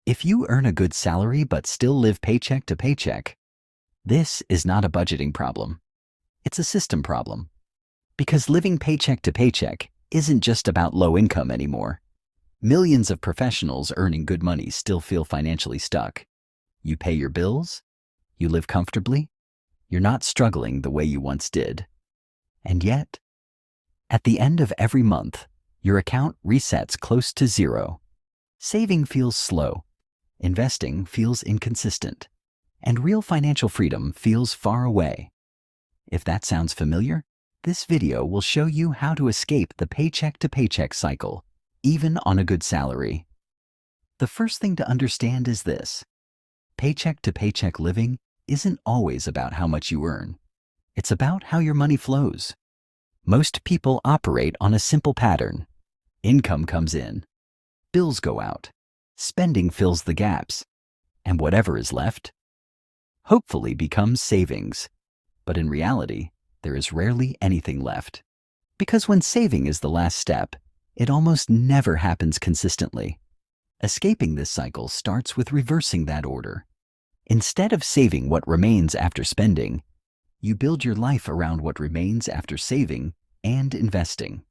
If you earn a good salary but still live paycheck to paycheck, this is not a budgeting problem. It's a system problem. Because living paycheck to paycheck isn't just about low income anymore. Millions of professionals earning good money still feel financially stuck. You pay your bills, you live comfortably, you're not struggling the way you once did. And yet, at the end of every month, your account resets close to zero. Saving feels slow, investing feels inconsistent, and real financial freedom feels far away. If that sounds familiar, this video will show you how to escape the paycheck to paycheck cycle, even on a good salary. The first thing to understand is this: paycheck to paycheck living isn't always about how much you earn. It's about how your money flows. Most people operate on a simple pattern. Income comes in, bills go out, spending fills the gaps, and whatever is left hopefully becomes savings. But in reality, there is rarely anything left. Because when saving is the last step, it almost never happens consistently. Escaping this cycle starts with reversing that order. Instead of saving what remains after spending, you build your life around what remains after saving and investing.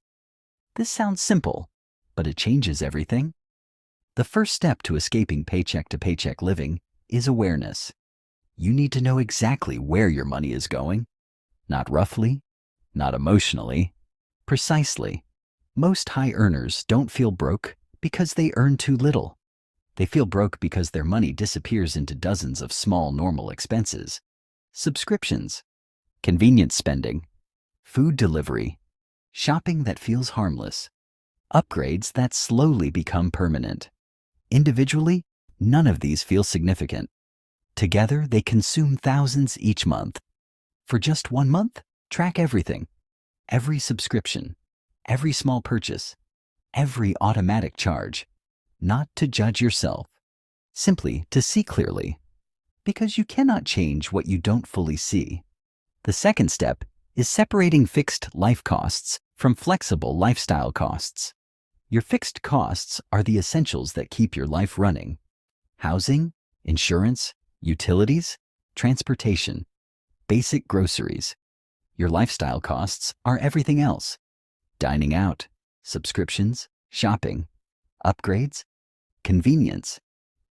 This sounds simple, but it changes everything. The first step to escaping paycheck to paycheck living is awareness. You need to know exactly where your money is going. Not roughly, not emotionally, precisely. Most high earners don't feel broke because they earn too little. They feel broke because their money disappears into dozens of small normal expenses. Subscriptions, convenience spending, food delivery, shopping that feels harmless, upgrades that slowly become permanent. Individually, none of these feel significant. Together, they consume thousands each month. For just 1 month, track everything. Every subscription, every small purchase, every automatic charge. Not to judge yourself, simply to see clearly. Because you cannot change what you don't fully see. The second step is separating fixed life costs from flexible lifestyle costs. Your fixed costs are the essentials that keep your life running. Housing, insurance, utilities, transportation, basic groceries. Your lifestyle costs are everything else. Dining out, subscriptions, shopping, upgrades, convenience.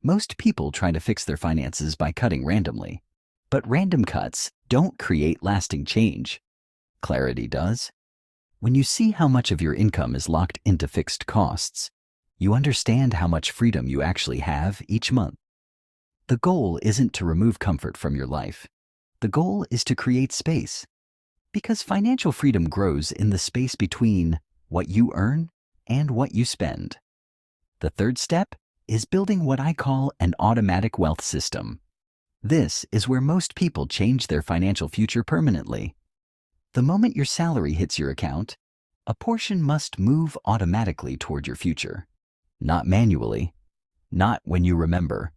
Most people try to fix their finances by cutting randomly. But random cuts don't create lasting change. Clarity does. When you see how much of your income is locked into fixed costs, you understand how much freedom you actually have each month. The goal isn't to remove comfort from your life. The goal is to create space. Because financial freedom grows in the space between what you earn and what you spend. The third step is building what I call an automatic wealth system. This is where most people change their financial future permanently. The moment your salary hits your account, a portion must move automatically toward your future. Not manually, not when you remember.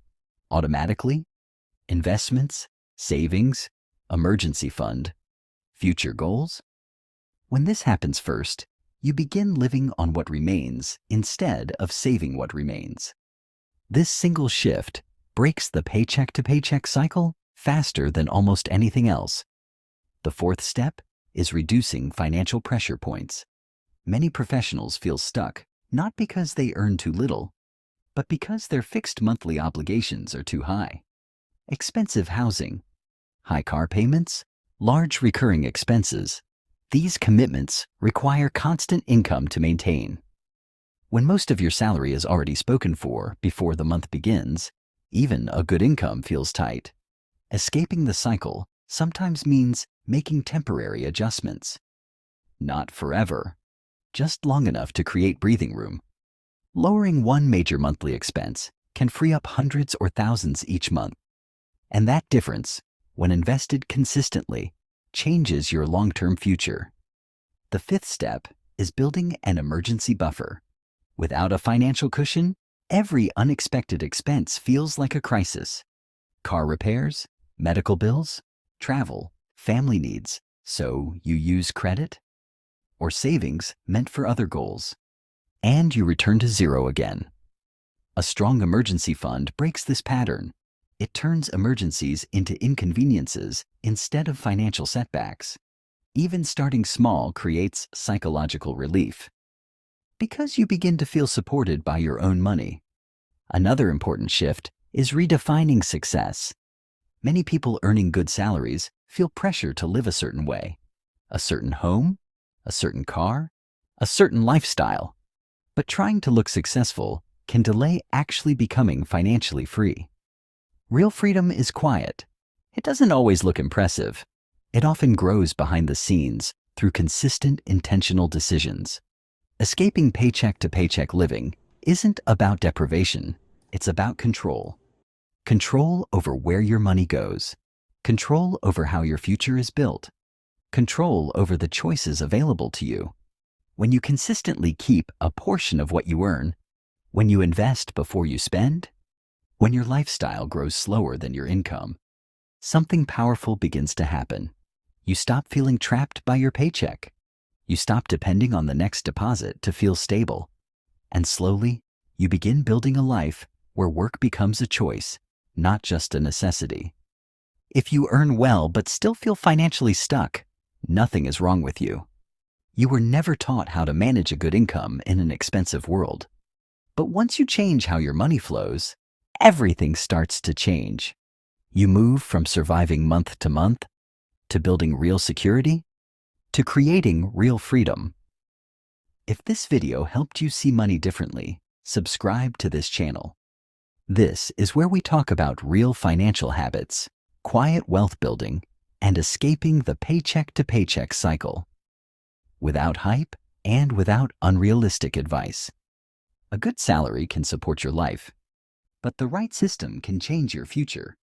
Automatically, investments, savings, emergency fund, future goals. When this happens first, you begin living on what remains instead of saving what remains. This single shift breaks the paycheck to paycheck cycle faster than almost anything else. The fourth step is reducing financial pressure points. Many professionals feel stuck, not because they earn too little, but because their fixed monthly obligations are too high. Expensive housing, high car payments, large recurring expenses. These commitments require constant income to maintain. When most of your salary is already spoken for before the month begins, even a good income feels tight. Escaping the cycle sometimes means making temporary adjustments. Not forever, just long enough to create breathing room. Lowering one major monthly expense can free up hundreds or thousands each month. And that difference, when invested consistently, changes your long-term future. The fifth step is building an emergency buffer. Without a financial cushion, every unexpected expense feels like a crisis. Car repairs, medical bills, travel, family needs. So you use credit or savings meant for other goals. And you return to zero again. A strong emergency fund breaks this pattern. It turns emergencies into inconveniences instead of financial setbacks. Even starting small creates psychological relief, because you begin to feel supported by your own money. Another important shift is redefining success. Many people earning good salaries feel pressure to live a certain way, a certain home, a certain car, a certain lifestyle. But trying to look successful can delay actually becoming financially free. Real freedom is quiet. It doesn't always look impressive. It often grows behind the scenes through consistent, intentional decisions. Escaping paycheck to paycheck living isn't about deprivation, it's about control. Control over where your money goes. Control over how your future is built. Control over the choices available to you. When you consistently keep a portion of what you earn, when you invest before you spend, when your lifestyle grows slower than your income, something powerful begins to happen. You stop feeling trapped by your paycheck. You stop depending on the next deposit to feel stable. And slowly, you begin building a life where work becomes a choice, not just a necessity. If you earn well but still feel financially stuck, nothing is wrong with you. You were never taught how to manage a good income in an expensive world. But once you change how your money flows, everything starts to change. You move from surviving month to month, to building real security, to creating real freedom. If this video helped you see money differently, subscribe to this channel. This is where we talk about real financial habits, quiet wealth building, and escaping the paycheck to paycheck cycle. Without hype and without unrealistic advice. A good salary can support your life, but the right system can change your future.